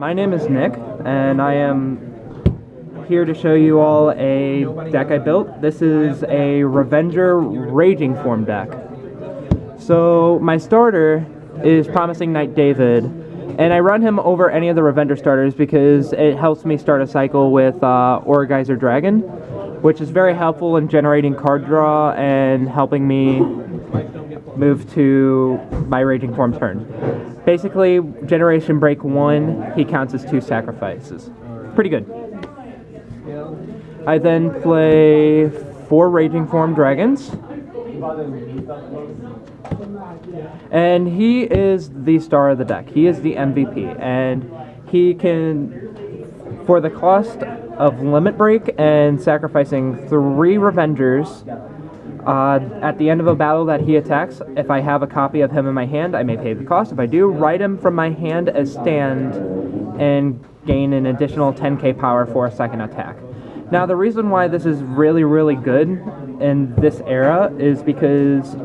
my name is Nick, and I am here to show you all a deck I built. This is a Revenger Raging Form deck. So my starter is Promising Knight David, and I run him over any of the Revenger starters because it helps me start a cycle with Geyser Dragon, which is very helpful in generating card draw and helping me move to my Raging Form turn. Basically, Generation Break 1, he counts as 2 sacrifices. Pretty good. I then play 4 Raging Form Dragons. And he is the star of the deck. He is the MVP. And he can, for the cost of Limit Break and sacrificing 3 Revengers, at the end of a battle that he attacks, if I have a copy of him in my hand, I may pay the cost. If I do, write him from my hand as stand and gain an additional 10k power for a second attack. Now, the reason why this is really, really good in this era is because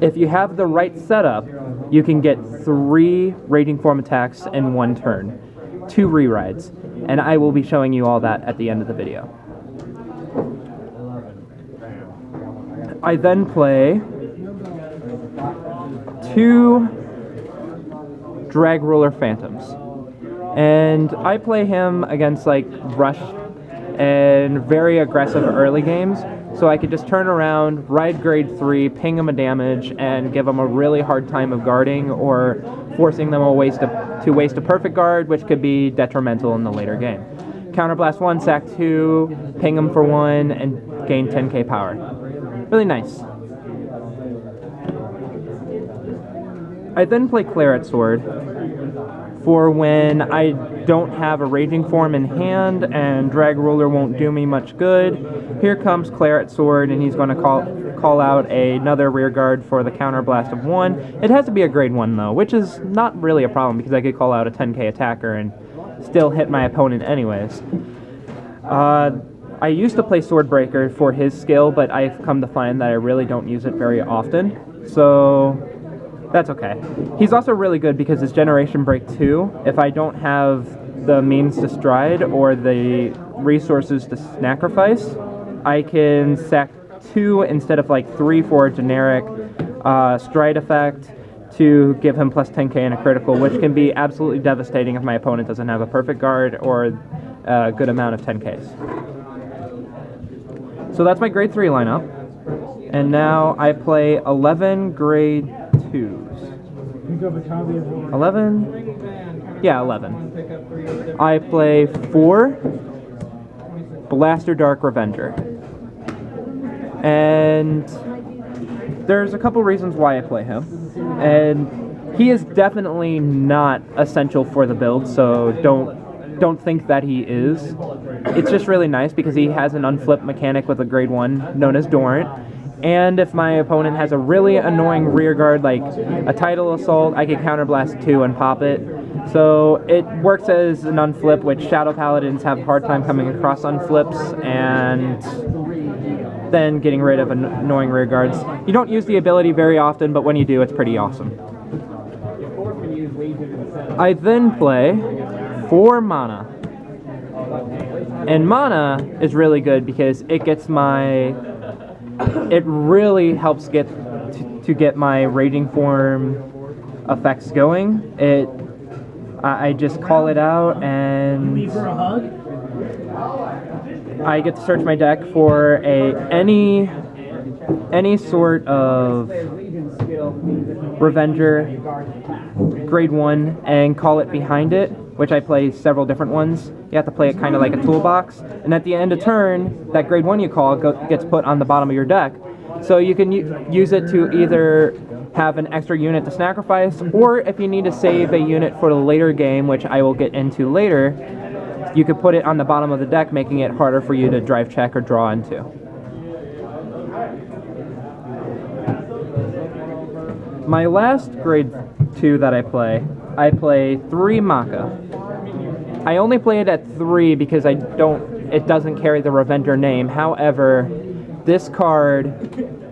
if you have the right setup, you can get 3 Raging Form attacks in 1 turn, 2 rerides, and I will be showing you all that at the end of the video. I then play 2 Drag Ruler Phantoms, and I play him against like Rush and very aggressive early games, so I could just turn around, ride grade 3, ping him a damage, and give him a really hard time of guarding or forcing them to waste a perfect guard, which could be detrimental in the later game. Counterblast 1, sack 2, ping him for 1, and gain 10k power. Really nice. I then play Claret Sword for when I don't have a Raging Form in hand and Drag Ruler won't do me much good. Here comes Claret Sword, and he's going to call out another rear guard for the counterblast of 1. It has to be a grade 1 though, which is not really a problem because I could call out a 10k attacker and still hit my opponent anyways. I used to play Swordbreaker for his skill, but I've come to find that I really don't use it very often, so that's okay. He's also really good because his Generation Break 2, if I don't have the means to stride or the resources to sacrifice, I can sack 2 instead of like 3 for a generic stride effect to give him plus 10k and a critical, which can be absolutely devastating if my opponent doesn't have a perfect guard or a good amount of 10ks. So that's my grade 3 lineup, and now I play 11 grade 2s. 11? Yeah, 11. I play 4 Blaster Dark Revenger. And there's a couple reasons why I play him. And he is definitely not essential for the build, so don't think that he is. It's just really nice because he has an unflip mechanic with a grade 1 known as Dorrant, and if my opponent has a really annoying rear guard like a Tidal Assault, I can counterblast 2 and pop it. So it works as an unflip, which Shadow Paladins have a hard time coming across unflips and then getting rid of annoying rear guards. You don't use the ability very often, but when you do, it's pretty awesome. I then play 4 mana. And mana is really good because it gets it really helps to get my Raging Form effects going. I just call it out and I get to search my deck for any sort of Revenger grade 1 and call it behind it, which I play several different ones. You have to play it kind of like a toolbox, and at the end of turn, that grade 1 you call gets put on the bottom of your deck. So you can use it to either have an extra unit to sacrifice, or if you need to save a unit for the later game, which I will get into later, you could put it on the bottom of the deck, making it harder for you to drive check or draw into. My last grade 2 that I play 3 Maka. I only play it at 3 because it doesn't carry the Revenger name. However, this card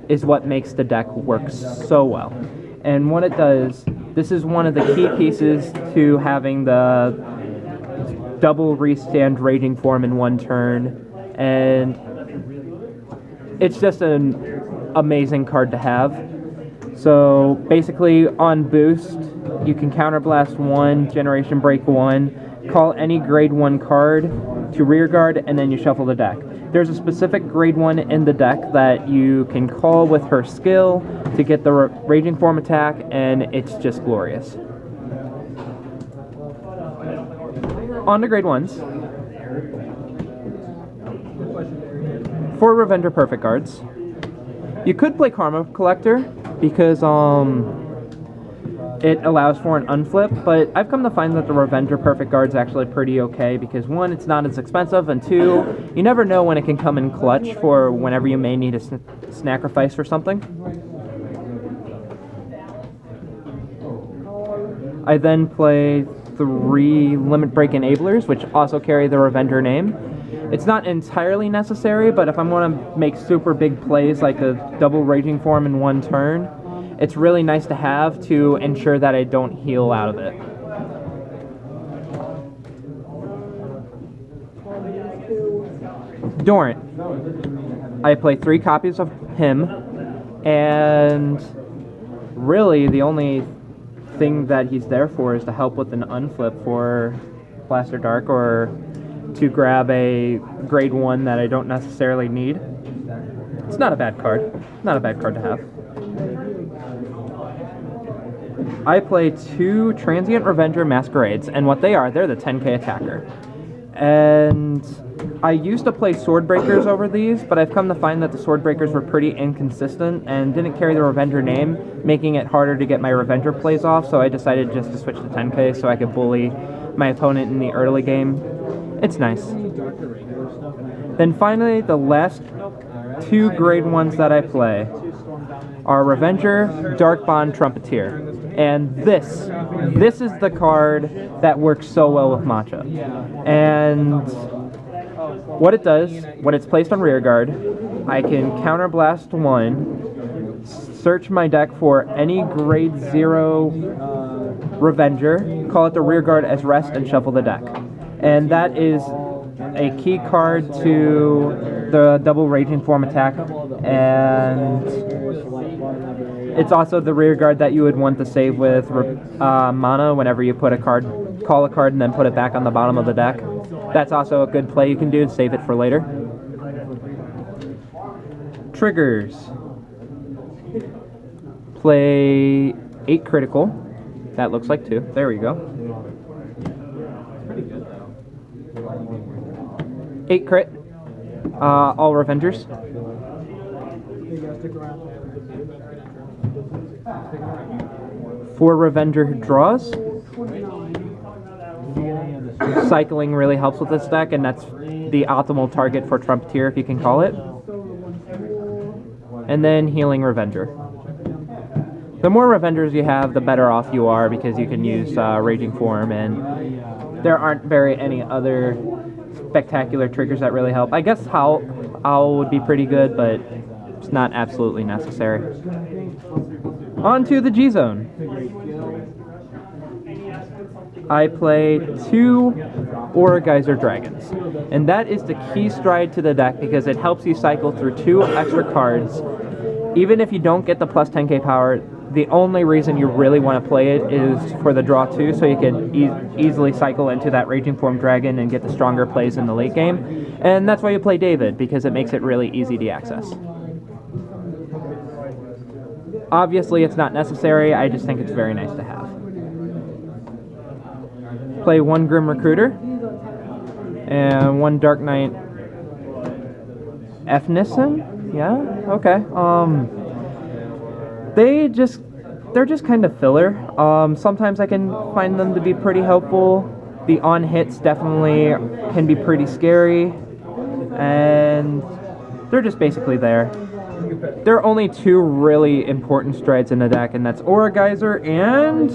is what makes the deck work so well. And what it does, this is one of the key pieces to having the double restand Raging Form in one turn, and it's just an amazing card to have. So basically, on boost, you can counterblast 1, Generation Break 1, call any grade 1 card to rearguard, and then you shuffle the deck. There's a specific grade 1 in the deck that you can call with her skill to get the Raging Form attack, and it's just glorious. On to grade 1s. 4 Revenger Perfect cards. You could play Karma Collector, because it allows for an unflip, but I've come to find that the Revenger Perfect Guard's actually pretty okay, because 1, it's not as expensive, and 2, you never know when it can come in clutch for whenever you may need a sacrifice for something. I then play 3 Limit Break Enablers, which also carry the Revenger name. It's not entirely necessary, but if I'm going to make super big plays like a double Raging Form in one turn, it's really nice to have to ensure that I don't heal out of it. Dorant. I play 3 copies of him, and really the only thing that he's there for is to help with an unflip for Blaster Dark, or to grab a grade 1 that I don't necessarily need. It's not a bad card. Not a bad card to have. I play 2 Transient Revenger Masquerades, and what they are, they're the 10k attacker. And I used to play Swordbreakers over these, but I've come to find that the Swordbreakers were pretty inconsistent and didn't carry the Revenger name, making it harder to get my Revenger plays off, so I decided just to switch to 10k so I could bully my opponent in the early game. It's nice. Then finally, the last 2 grade 1s that I play are Revenger, Dark Bond, Trumpeteer. And this is the card that works so well with Matcha. And what it does, when it's placed on rearguard, I can counterblast 1, search my deck for any grade 0 Revenger, call it the rearguard as rest, and shuffle the deck. And that is a key card to the double Raging Form attack, and it's also the rearguard that you would want to save with mana whenever you put a card, call a card, and then put it back on the bottom of the deck. That's also a good play you can do to save it for later. Triggers. Play 8 critical. That looks like 2. There we go. 8 crit. All Revengers. 4 Revenger draws. Cycling really helps with this deck, and that's the optimal target for Trumpeteer, if you can call it. And then Healing Revenger. The more Revengers you have, the better off you are, because you can use Raging Form, and there aren't very any other spectacular triggers that really help. I guess Howl would be pretty good, but it's not absolutely necessary. On to the G-Zone. I play 2 Aura Geyser Dragons, and that is the key stride to the deck because it helps you cycle through 2 extra cards. Even if you don't get the plus 10k power, the only reason you really want to play it is for the draw 2, so you can easily cycle into that Raging Form Dragon and get the stronger plays in the late game. And that's why you play David, because it makes it really easy to access. Obviously, it's not necessary, I just think it's very nice to have. Play 1 Grim Recruiter, and 1 Dark Knight Efnison? Yeah? Okay. They're just kind of filler. Sometimes I can find them to be pretty helpful. The on-hits definitely can be pretty scary, and they're just basically there. There are only 2 really important strides in the deck, and that's Aura Geyser and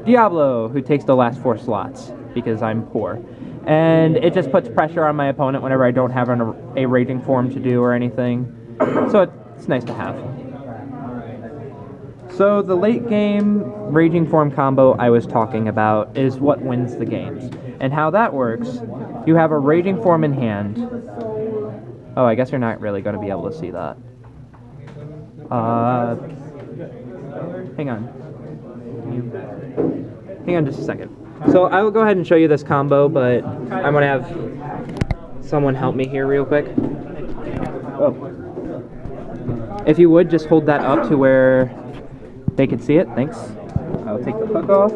Diablo, who takes the last 4 slots, because I'm poor. And it just puts pressure on my opponent whenever I don't have a Raging Form to do or anything. So it's nice to have. So the late game Raging Form combo I was talking about is what wins the games. And how that works, you have a Raging Form in hand. Oh, I guess you're not really going to be able to see that. Hang on. Hang on just a second. So I will go ahead and show you this combo, but I'm going to have someone help me here real quick. Oh. If you would, just hold that up to where they could see it. Thanks. I'll take the hook off.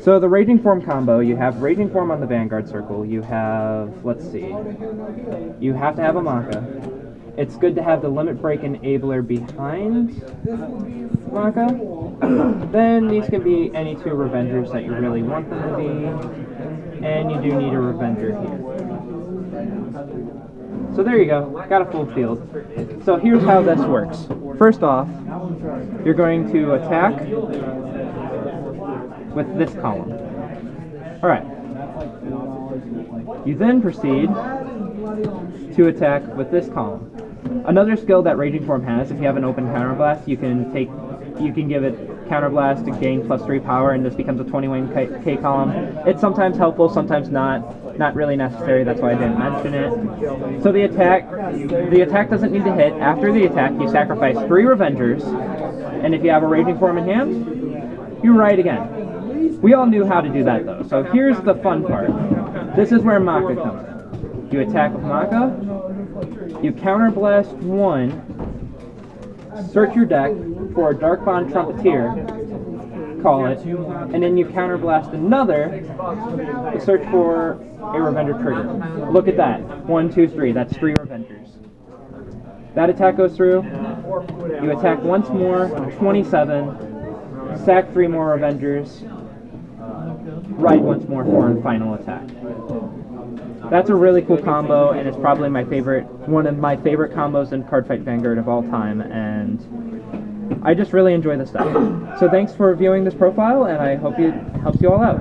So the Raging Form combo, you have Raging Form on the Vanguard circle. You have, let's see, you have to have a Maka. It's good to have the Limit Break Enabler behind Maka. Then these can be any two Revengers that you really want them to be. And you do need a Revenger here. So there you go, got a full field. So here's how this works. First off, you're going to attack with this column. Alright. You then proceed to attack with this column. Another skill that Raging Form has, if you have an open counterblast, you can give it counterblast to gain +3 power, and this becomes a 21k column. It's sometimes helpful, sometimes not really necessary, that's why I didn't mention it. So the attack doesn't need to hit. After the attack, you sacrifice 3 Revengers, and if you have a Raging Form in hand, you ride again. We all knew how to do that though, so here's the fun part. This is where Maka comes in. You attack with Maka, you counterblast 1, search your deck for a Dark Bond Trumpeteer, call it, and then you counterblast another to search for a Revenger trigger. Look at that. 1, 2, 3. That's 3 Revengers. That attack goes through. You attack once more, 27, sack 3 more Revengers, ride once more for a final attack. That's a really cool combo, and it's probably one of my favorite combos in Cardfight Vanguard of all time, and I just really enjoy this stuff. So thanks for viewing this profile, and I hope it helps you all out.